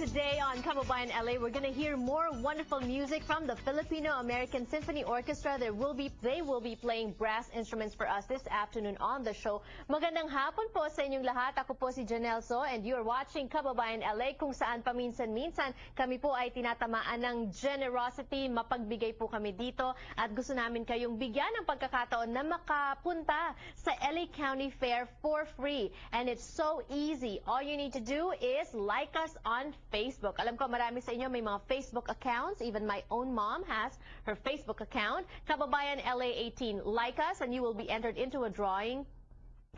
today on Kababayan LA, we're going to hear more wonderful music from the Filipino-American Symphony Orchestra. They will be playing brass instruments for us this afternoon on the show. Magandang hapon po sa inyong lahat. Ako po si Janelle So, and you're watching Kababayan LA, kung saan paminsan-minsan kami po ay tinatamaan ng generosity. Mapagbigay po kami dito at gusto namin kayong bigyan ng pagkakataon na makapunta sa LA County Fair for free. And it's so easy. All you need to do is like us on Facebook. Alam ko marami sa inyo may mga Facebook accounts. Even my own mom has her Facebook account. Kababayan LA 18. Like us and you will be entered into a drawing.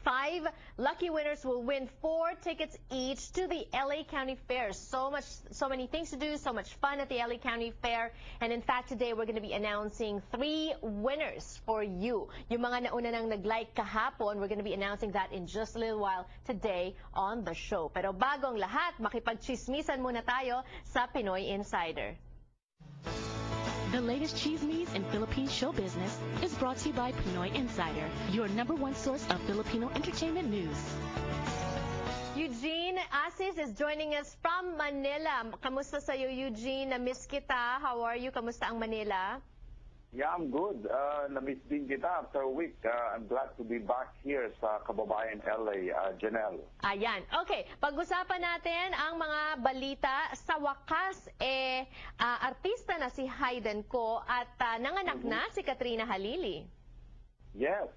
5 lucky winners will win 4 tickets each to the LA County Fair. So many things to do, so much fun at the LA County Fair. And in fact, today we're going to be announcing 3 winners for you. Yung mga nauna nang nag-like kahapon, we're going to be announcing that in just a little while today on the show. Pero bagong lahat, makipagchismisan muna tayo sa Pinoy Insider. The latest chismes in Philippine show business is brought to you by Pinoy Insider, your #1 source of Filipino entertainment news. Eugene Asis is joining us from Manila. Kamusta sa'yo, Eugene? Na-miss kita. How are you? Kamusta ang Manila? Yeah, I'm good. Na-miss din kita after a week. I'm glad to be back here sa Kababayan LA, Janelle. Ayan. Okay, pag-usapan natin ang mga balita. Sa wakas, artista na si Hayden Ko at nanganak na si Katrina Halili. Yes,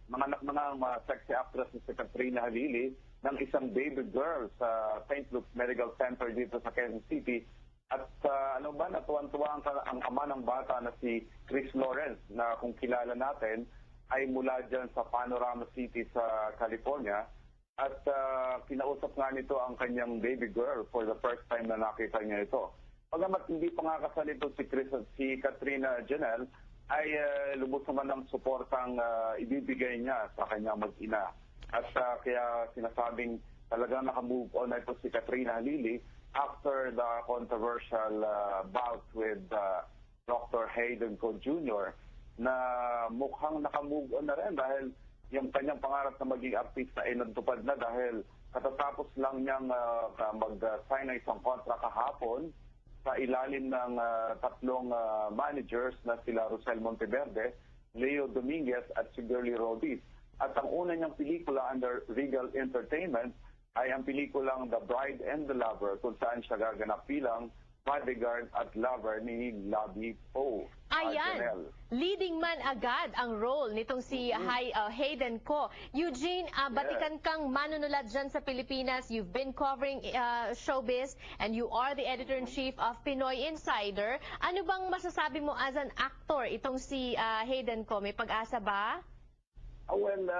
manganak na ng sexy actress si Katrina Halili ng isang baby girl sa St. Luke's Medical Center dito sa Quezon City. At natuwan-tuwa ang ama ng bata na si Chris Lawrence, na kung kilala natin ay mula dyan sa Panorama City sa California. At kinausap nga nito ang kanyang baby girl for the first time na nakita niya ito. Pagamat hindi pa nga kasal ito si Katrina, Janelle, ay lubos naman ng suportang ibibigay niya sa kanyang mag-ina. At kaya sinasabing talagang nakamove on na ito si Katrina Halili after the controversial bout with Dr. Hayden Ko Jr. na mukhang nakamove on na rin dahil yung kanyang pangarap na maging artista ay nagtupad na dahil katatapos lang niyang mag-sign na isang contract kahapon sa ilalim ng 3 managers na sila Rosel Monteverde, Leo Dominguez at si Girly Rodis. At ang una niyang pelikula under Regal Entertainment ay ang pelikulang The Bride and the Lover, kung saan siya gaganap bilang bodyguard at lover ni Labi Po. Ayan, leading man agad ang role nitong si Hayden Ko. Eugene, batikan kang manunulat dyan sa Pilipinas. You've been covering showbiz and you are the editor-in-chief of Pinoy Insider. Ano bang masasabi mo as an actor itong si Hayden Ko? May pag-asa ba? Well,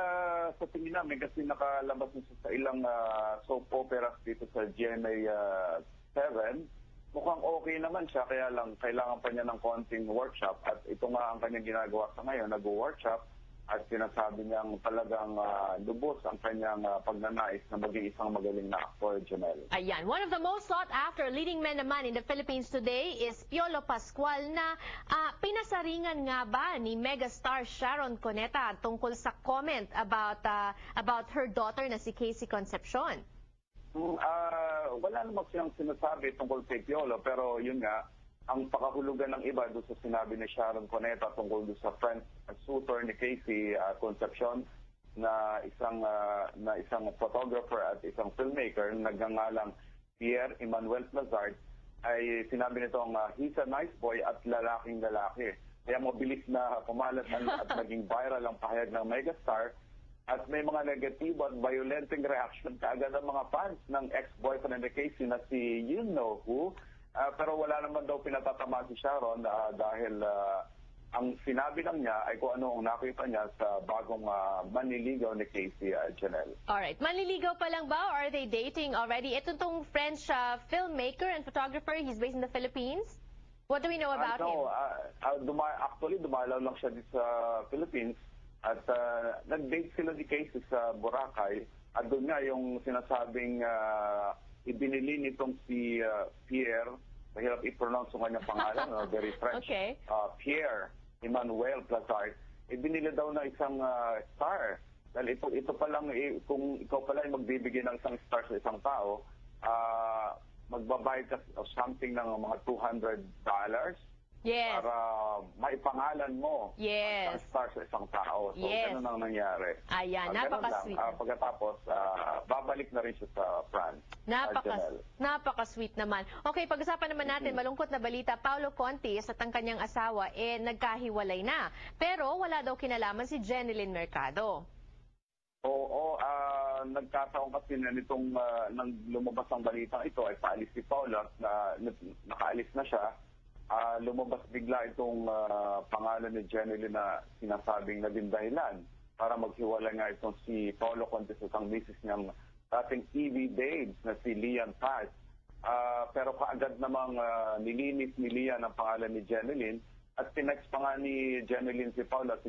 sa tingin namin kasi nakalabas nito sa ilang soap operas dito sa GMA 7, mukhang okay naman siya, kaya lang kailangan pa niya ng konting workshop. At ito nga ang kanyang ginagawa sa ngayon, nag-workshop at sinasabi niyang talagang lubos ang kanyang pagnanais na maging isang magaling na actor, Janelle. Ayan, one of the most sought after leading men naman in the Philippines today is Piolo Pascual na pinasaringan nga ba ni megastar Sharon Cuneta tungkol sa comment about her daughter na si Casey Concepcion. Wala namang siyang sinasabi tungkol kay Piolo, pero yun nga, ang pakahulugan ng iba doon sa sinabi ni Sharon Cuneta tungkol doon sa friend at suitor ni Casey Concepcion na isang photographer at isang filmmaker na nagngangalang Pierre Emmanuel Plazard, ay sinabi nitong he's a nice boy at lalaking lalaki. Kaya mabilis na kumalat at naging viral ang pahayag ng megastar. At may mga negatibo at violenteng reaction kaagad ng mga fans ng ex-boyfriend ni Casey na si you know who. Pero wala naman daw pinatatama si Sharon dahil ang sinabi lang niya ay kung ano ang nakita niya sa bagong manliligaw ni Casey, Janelle. Alright, manliligaw pa lang ba or are they dating already? Ito tong French filmmaker and photographer, he's based in the Philippines. What do we know about him? Actually, dumalaw lang siya dito sa Philippines at nag-date sila ni Casey sa Boracay. At doon nga yung sinasabing ibinili nitong si Pierre, mahirap i-pronounce yung kanyang pangalan, very French. Okay. Pierre Emmanuel Plazard, ibinili daw na isang star. Dahil ito pa lang, kung ikaw pala ay magbibigay ng isang star sa isang tao, magbabayad ka of something ng mga $200 Yes. para maipangalan mo ang Yes. star sa isang tao. So, Yes. ganun ang nangyari. Ayan, Ganun napaka-sweet. lang. Pagkatapos, babalik na rin siya sa France. Janelle. Napaka-sweet naman. Okay, pag-usapan naman natin, malungkot na balita, Paolo Contis at ang kanyang asawa, nagkahiwalay na. Pero wala daw kinalaman si Jeneline Mercado. Oo, nagkataon kasi na nitong nang lumabas ang balitang ito ay paalis si Paolo at nakaalis na siya. Lumabas bigla itong pangalan ni Jeneline na sinasabing naging dahilan para maghiwalay nga itong si Paolo Contis at ang misis niyang dating TV babes na si Lian Paz. Pero kaagad namang nilinis ni Lian ang pangalan ni Jeneline at tinext pa nga ni Jeneline si Paolo at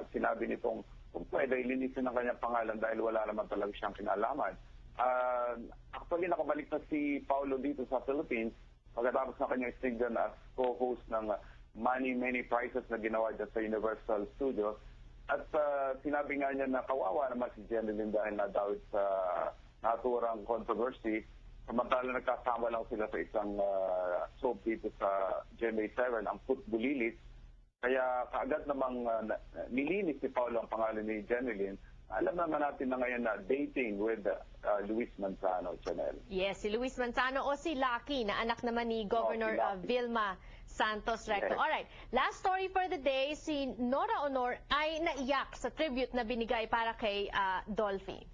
sinabi nitong kung pwede ilinisin ang kanyang pangalan dahil wala naman talaga siyang kinalaman. Actually, nakabalik na si Paolo dito sa Philippines pagkatapos ng kanyang stigdan as co-host ng Many Prizes na ginawa dyan sa Universal Studios. At sinabi nga niya na kawawa naman si Jeneline dahil nadawit sa naturang controversy. Samantala nagkasama lang sila sa isang soap dito sa GMA7, ang Putbulilis. Kaya kaagad namang nilinis si Paolo ang pangalan ni Jeneline. Alam naman natin na ngayon na dating with Luis Manzano, Janelle. Yes, si Luis Manzano o si Lucky na anak naman ni Governor Vilma Santos Recto. Yes. Alright, last story for the day, si Nora Honor ay naiyak sa tribute na binigay para kay Dolphy.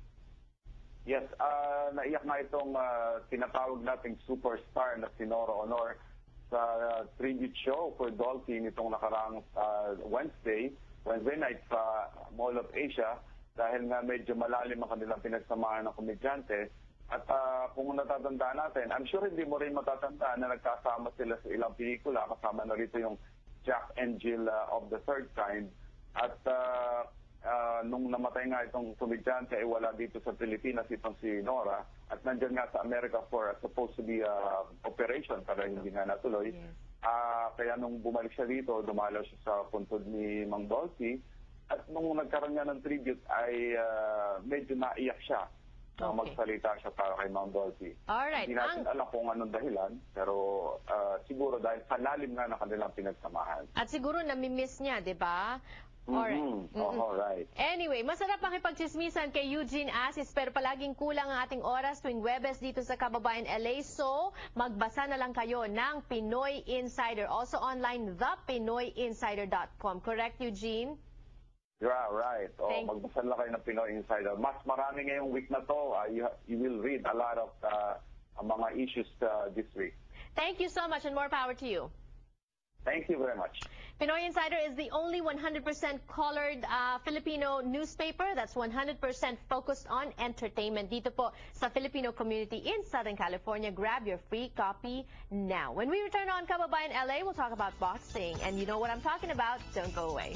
Yes, naiyak nga itong tinatawag nating superstar na si Nora Honor sa tribute show for Dolphy nitong nakaraang Wednesday night sa Mall of Asia. Dahil nga medyo malalim ang kanilang pinagsamahan ng komedyante. At kung natatandaan natin, I'm sure hindi mo rin matatandaan na nagkasama sila sa ilang pelikula. Kasama na rito yung Jack and Jill of the Third Kind. At nung namatay nga itong komedyante, ay wala dito sa Pilipinas itong si Nora. At nandyan nga sa America for supposed to be operation para hindi nga natuloy. Yes. Kaya nung bumalik siya dito, dumalaw siya sa puntod ni Mang Dolphy. At nung nagkaroon nga ng tribute ay medyo naiyak siya na magsalita siya para kay Mang Dolphy. Alright. Hindi natin alam kung anong dahilan, pero siguro dahil kalalim nga na kanilang pinagsamahan. At siguro namimiss niya, di ba? Alright. Alright. Anyway, masarap makipagchismisan kay Eugene Asis pero palaging kulang ang ating oras tuwing Webes dito sa Kababayan LA. So, magbasa na lang kayo ng Pinoy Insider. Also online, thepinoyinsider.com. Correct, Eugene? Yeah, right. Magbasa lang kayo ng Pinoy Insider. Mas marami ngayong week na to. You will read a lot of mga issues this week. Thank you so much and more power to you. Thank you very much. Pinoy Insider is the only 100% colored Filipino newspaper that's 100% focused on entertainment. Dito po sa Filipino community in Southern California. Grab your free copy now. When we return on Kababayan LA, we'll talk about boxing. And you know what I'm talking about. Don't go away.